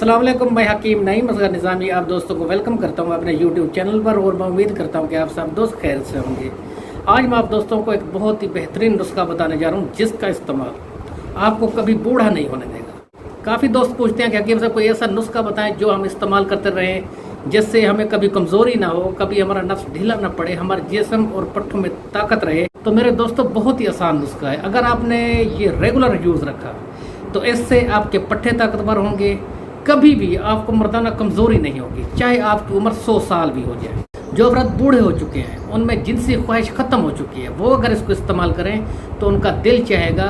अस्सलाम वालेकुम, मैं हकीम नईम असगर निज़ामी आप दोस्तों को वेलकम करता हूं अपने यूट्यूब चैनल पर और मैं उम्मीद करता हूं कि आप सब दोस्त खैर से होंगे। आज मैं आप दोस्तों को एक बहुत ही बेहतरीन नुस्खा बताने जा रहा हूं जिसका इस्तेमाल आपको कभी बूढ़ा नहीं होने देगा। काफ़ी दोस्त पूछते हैं कि हकीम साहब कोई ऐसा नुस्खा बताएं जो हम इस्तेमाल करते रहें जिससे हमें कभी कमज़ोरी ना हो, कभी हमारा नफ्स ढीला ना पड़े, हमारे जिस्म और पट्टों में ताकत रहे। तो मेरे दोस्तों बहुत ही आसान नुस्खा है। अगर आपने ये रेगुलर यूज़ रखा तो इससे आपके पट्टे ताकतवर होंगे, कभी भी आपको मर्दाना कमज़ोरी नहीं होगी, चाहे आपकी उम्र 100 साल भी हो जाए। जो अफराद बूढ़े हो चुके हैं, उनमें जिनसी ख्वाहिश ख़त्म हो चुकी है, वो अगर इसको इस्तेमाल करें तो उनका दिल चाहेगा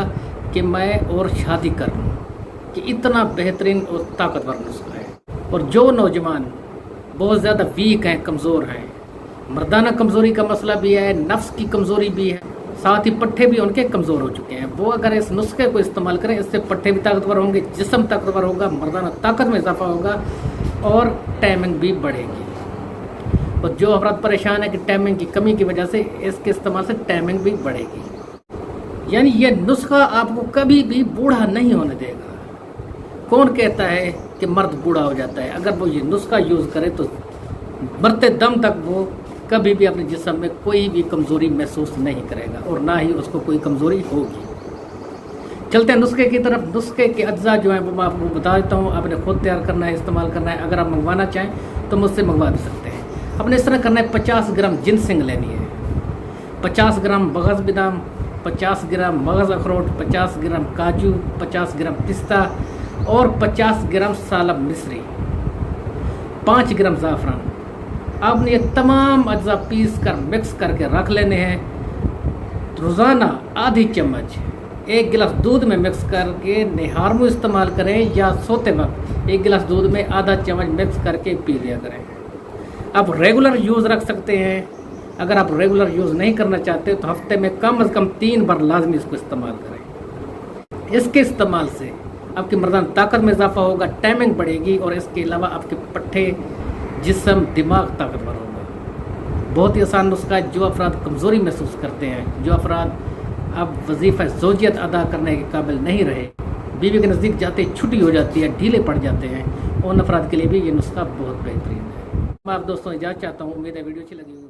कि मैं और शादी कर लूँ, कि इतना बेहतरीन और ताकतवर नुस्खा है। और जो नौजवान बहुत ज़्यादा वीक हैं, कमज़ोर हैं, मर्दाना कमज़ोरी का मसला भी है, नफ्स की कमज़ोरी भी है, साथ ही पट्टे भी उनके कमज़ोर हो चुके हैं, वो अगर इस नुस्खे को इस्तेमाल करें, इससे पट्टे भी ताकतवर होंगे, जिस्म ताकतवर होगा, मर्दाना ताकत में इजाफा होगा और टाइमिंग भी बढ़ेगी। और जो अफराद परेशान है कि टाइमिंग की कमी की वजह से, इसके इस्तेमाल से टाइमिंग भी बढ़ेगी। यानी ये नुस्खा आपको कभी भी बूढ़ा नहीं होने देगा। कौन कहता है कि मर्द बूढ़ा हो जाता है? अगर वो ये नुस्खा यूज़ करे तो मरते दम तक वो कभी भी अपने जिस्म में कोई भी कमज़ोरी महसूस नहीं करेगा और ना ही उसको कोई कमज़ोरी होगी। चलते हैं नुस्खे की तरफ। नुस्खे के अज्जा जो हैं वो मैं आपको बता देता हूँ। आपने खुद तैयार करना है, इस्तेमाल करना है। अगर आप मंगवाना चाहें तो मुझसे मंगवा भी सकते हैं। अपने इस तरह करना है, 50 ग्राम जिनसिंग लेनी है, 50 ग्राम बगज़ बादाम, 50 ग्राम मगज़ अखरोट, 50 ग्राम काजू, 50 ग्राम पिस्ता और 50 ग्राम सालब मिश्री, 5 ग्राम ज़ाफ़रान। आपने ये तमाम अज्जा पीस कर मिक्स करके रख लेने हैं। रोज़ाना आधी चम्मच 1 गिलास दूध में मिक्स करके निहार में इस्तेमाल करें, या सोते वक्त 1 गिलास दूध में आधा चम्मच मिक्स करके पी लिया करें। आप रेगुलर यूज़ रख सकते हैं। अगर आप रेगुलर यूज़ नहीं करना चाहते तो हफ्ते में कम से कम 3 बार लाजमी इसको इस्तेमाल करें। इसके इस्तेमाल से आपकी मर्दाना ताकत में इजाफा होगा, टाइमिंग बढ़ेगी और इसके अलावा आपके पट्टे, जिस्म, दिमाग ताकतवर होगा। बहुत ही आसान नुस्खा है। जो अफराद कमज़ोरी महसूस करते हैं, जो अफराद अब वजीफ़ा ज़ौजियत अदा करने के काबिल नहीं रहे, बीवी के नज़दीक जाते ही छुट्टी हो जाती है, ढीले पड़ जाते हैं, उन अफराद के लिए भी ये नुस्खा बहुत बेहतरीन है। मैं आप दोस्तों इजाज़त चाहता हूँ। उम्मीद है वीडियो अच्छी लगी।